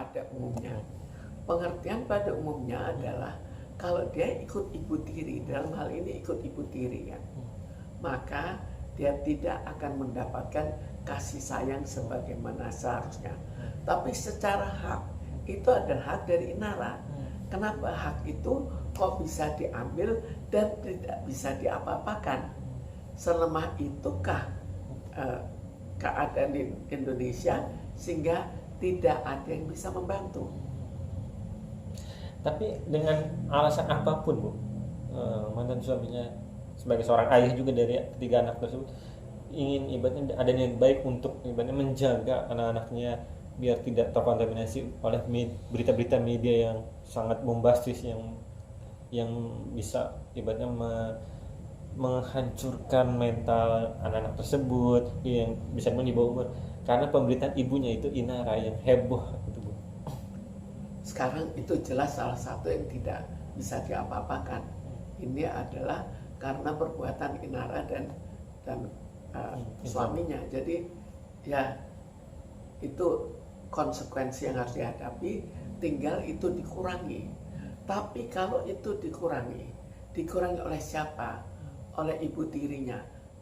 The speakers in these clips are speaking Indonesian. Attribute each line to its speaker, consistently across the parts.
Speaker 1: pada umumnya. Pengertian pada umumnya adalah kalau dia ikut ibu tiri, dalam hal ini ikut ibu tiri kan, maka dia tidak akan mendapatkan kasih sayang sebagaimana seharusnya. Tapi secara hak, itu adalah hak dari Inara. Kenapa hak itu kok bisa diambil dan tidak bisa diapa-apakan? Selemah itukah keadaan di Indonesia sehingga tidak ada yang bisa membantu?
Speaker 2: Tapi dengan alasan apapun Bu, mantan suaminya sebagai seorang ayah juga dari ketiga anak tersebut ingin ibaratnya ada niat baik untuk ibaratnya menjaga anak-anaknya biar tidak terkontaminasi oleh berita-berita media yang sangat bombastis yang bisa ibaratnya menghancurkan mental anak-anak tersebut yang bisa di bawah umur karena pemberitaan ibunya itu Inara yang heboh gitu Bu.
Speaker 1: Sekarang itu jelas salah satu yang tidak bisa diapa-apakan. Ini adalah karena perbuatan Inara dan suaminya. Jadi ya itu konsekuensi yang harus dihadapi, tinggal itu dikurangi. Tapi kalau itu dikurangi oleh siapa? Oleh ibu tirinya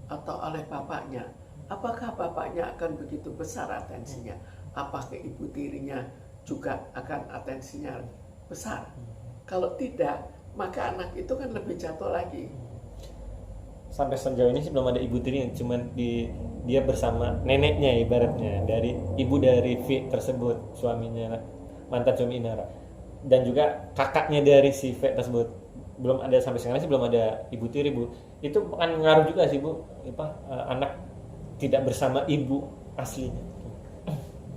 Speaker 1: atau oleh bapaknya. Apakah bapaknya akan begitu besar atensinya? Apakah ibu tirinya juga akan atensinya besar? Kalau tidak, maka anak itu kan lebih jatuh lagi.
Speaker 2: Sampai sejauh ini sih belum ada ibu tiri, cuman dia bersama neneknya ibaratnya dari ibu dari V tersebut, suaminya mantan suami Inara, dan juga kakaknya dari si V tersebut. Belum ada, sampai sekarang sih belum ada ibu tiri Bu. Itu akan ngaruh juga sih Bu, anak tidak bersama ibu aslinya.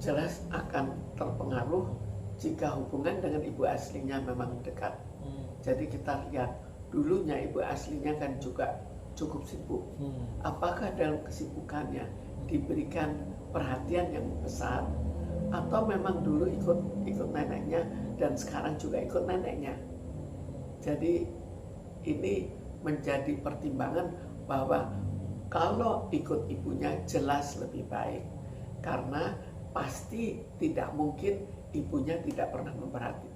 Speaker 1: Jelas akan terpengaruh jika hubungan dengan ibu aslinya memang dekat. Jadi kita lihat dulunya ibu aslinya kan juga cukup sibuk. Apakah dalam kesibukannya diberikan perhatian yang besar atau memang dulu ikut neneknya dan sekarang juga ikut neneknya? Jadi ini menjadi pertimbangan bahwa kalau ikut ibunya jelas lebih baik, karena pasti tidak mungkin ibunya tidak pernah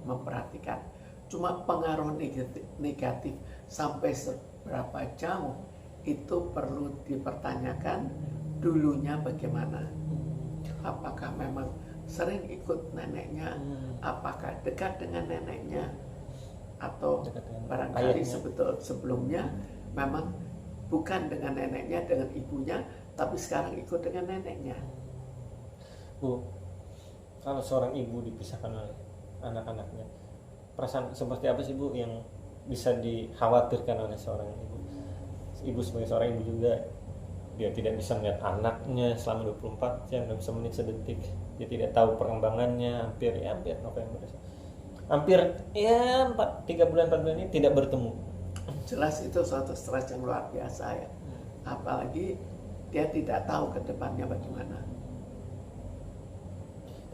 Speaker 1: memperhatikan. Cuma pengaruh negatif sampai seberapa jauh itu perlu dipertanyakan dulunya bagaimana. Apakah memang sering ikut neneknya, apakah dekat dengan neneknya, atau barangkali sebelumnya memang bukan dengan neneknya, dengan ibunya, tapi sekarang ikut dengan neneknya.
Speaker 2: Bu, kalau seorang ibu dipisahkan oleh anak-anaknya, perasaan seperti apa sih Bu yang bisa dikhawatirkan oleh seorang ibu? Ibu sebagai seorang ibu juga, dia tidak bisa melihat anaknya selama 24 jam, tidak bisa menit sedetik, dia tidak tahu perkembangannya, hampir November, hampir 3 bulan 4 bulan ini tidak bertemu.
Speaker 1: Jelas itu suatu stres yang luar biasa ya, apalagi dia tidak tahu ke depannya bagaimana.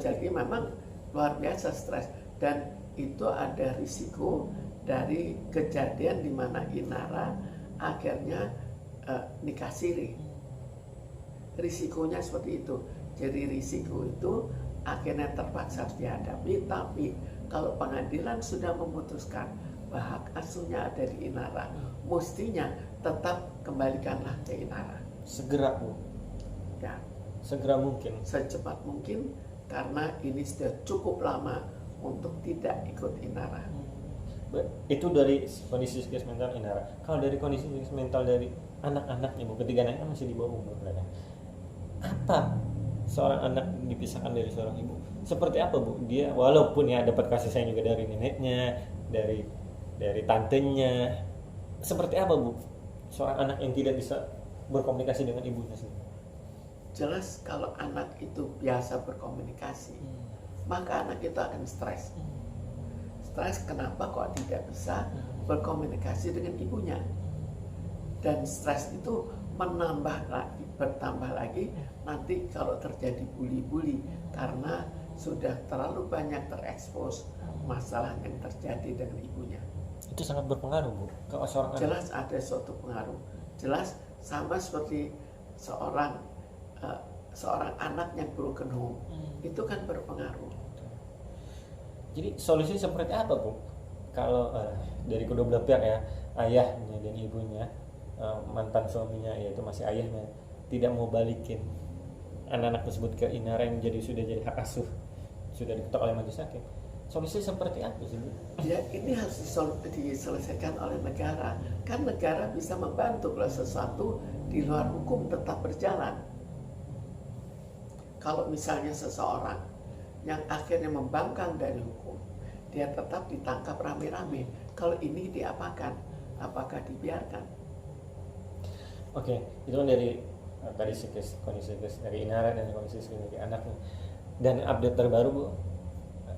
Speaker 1: Jadi memang luar biasa stres, dan itu ada risiko dari kejadian di mana Inara akhirnya nikah siri. Risikonya seperti itu. Jadi risiko itu akhirnya terpaksa dihadapi, tapi kalau pengadilan sudah memutuskan bahwa hak asuhnya ada di Inara, mestinya tetap kembalikanlah ke Inara.
Speaker 2: Segera Bu.
Speaker 1: Ya.
Speaker 2: Segera mungkin.
Speaker 1: Secepat mungkin, karena ini sudah cukup lama untuk tidak ikut Inara.
Speaker 2: Itu dari kondisi psikis mental Inara. Kalau dari kondisi psikis mental dari anak-anaknya Bu, ketiga anaknya masih di bawah umur berapa? Apa seorang anak dipisahkan dari seorang ibu? Seperti apa Bu? Dia walaupun ya dapat kasih sayang juga dari neneknya, dari tantenya. Seperti apa Bu? Seorang anak yang tidak bisa berkomunikasi dengan ibunya sendiri.
Speaker 1: Jelas kalau anak itu biasa berkomunikasi, maka anak itu akan stres. Stres kenapa kok tidak bisa berkomunikasi dengan ibunya? Dan stres itu bertambah lagi nanti kalau terjadi bully karena sudah terlalu banyak terekspos masalah yang terjadi dengan ibunya.
Speaker 2: Itu sangat berpengaruh Bu ke seorang anak.
Speaker 1: Jelas ada suatu pengaruh. Jelas sama seperti seorang anak yang broken home, itu kan berpengaruh.
Speaker 2: Jadi solusi seperti apa Bu? Kalau dari kedua belah pihak ya, ayahnya dan ibunya, mantan suaminya yaitu masih ayahnya tidak mau balikin anak-anak tersebut ke Inara yang sudah jadi hak asuh, sudah diketok oleh majelis hakim. Solusi seperti apa sih Bu?
Speaker 1: Ya ini harus diselesaikan oleh negara. Kan negara bisa membantu kalau sesuatu di luar hukum tetap berjalan. Kalau misalnya seseorang yang akhirnya membangkang dari hukum, dia tetap ditangkap rame-rame. Kalau ini diapakan? Apakah dibiarkan?
Speaker 2: Oke, itu kan dari tadi kondisi dari Inara dan kondisi dari anaknya. Dan update terbaru Bu,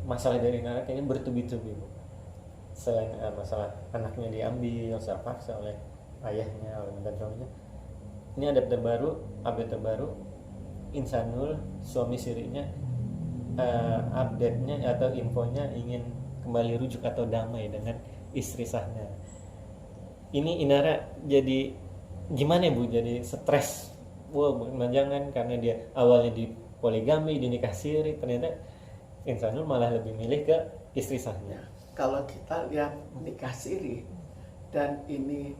Speaker 2: masalah dari Inara kayaknya bertubi-tubi Bu. Selain masalah anaknya diambil secara paksa oleh ayahnya, oleh mantan suaminya, ini ada update terbaru, Insanul suami sirinya update-nya atau infonya ingin kembali rujuk atau damai dengan istri sahnya. Ini Inara jadi gimana Bu? Jadi stres. Wah, jangan karena dia awalnya di poligami, di nikah siri, ternyata Insanul malah lebih milih ke istri sahnya.
Speaker 1: Kalau kita lihat nikah siri dan ini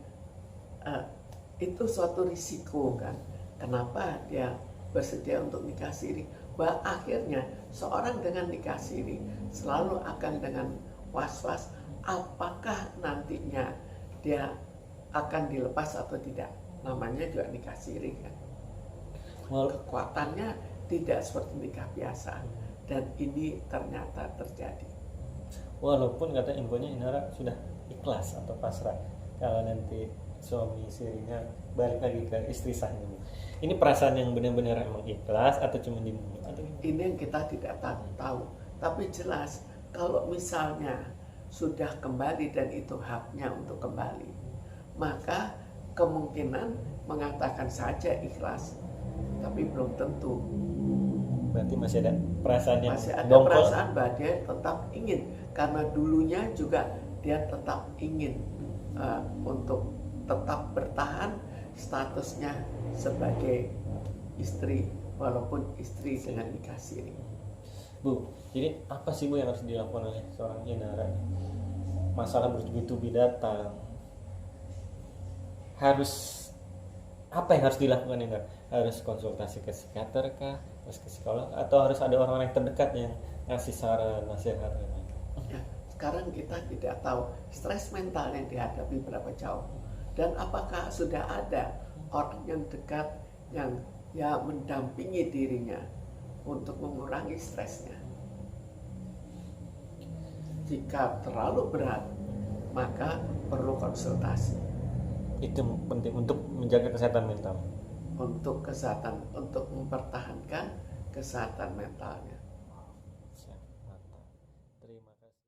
Speaker 1: itu suatu risiko kan. Kenapa dia bersedia untuk nikah siri? Bahwa akhirnya seorang dengan nikah siri selalu akan dengan was-was apakah nantinya dia akan dilepas atau tidak. Namanya juga nikah siri kan. Kekuatannya tidak seperti nikah biasa, dan ini ternyata terjadi.
Speaker 2: Walaupun kata infonya Inara sudah ikhlas atau pasrah kalau nanti suami sirinya balik lagi ke istri sahnya. Ini perasaan yang benar-benar emang ikhlas atau cuma di mulut?
Speaker 1: Ini yang kita tidak tahu. Tapi jelas kalau misalnya sudah kembali dan itu haknya untuk kembali, maka kemungkinan mengatakan saja ikhlas, tapi belum tentu.
Speaker 2: Berarti masih ada perasaan yang
Speaker 1: masih ada
Speaker 2: dongkol.
Speaker 1: Perasaan bahwa dia tetap ingin, karena dulunya juga dia tetap ingin untuk tetap bertahan statusnya sebagai istri, walaupun istri dengan nikah siri.
Speaker 2: Bu, jadi apa sih Bu yang harus dilakukan oleh seorang Inara? Masalah bertubi-tubi datang, apa yang harus dilakukan Inara? Harus konsultasi ke psikiater kah? Harus ke psikolog? Atau harus ada orang-orang yang terdekat yang ngasih saran, nasihat?
Speaker 1: Ya, sekarang kita tidak tahu stres mental yang dihadapi berapa jauh, dan apakah sudah ada orang yang dekat yang mendampingi dirinya untuk mengurangi stresnya. Jika terlalu berat, maka perlu konsultasi.
Speaker 2: Itu penting untuk menjaga kesehatan mental.
Speaker 1: Untuk mempertahankan kesehatan mentalnya.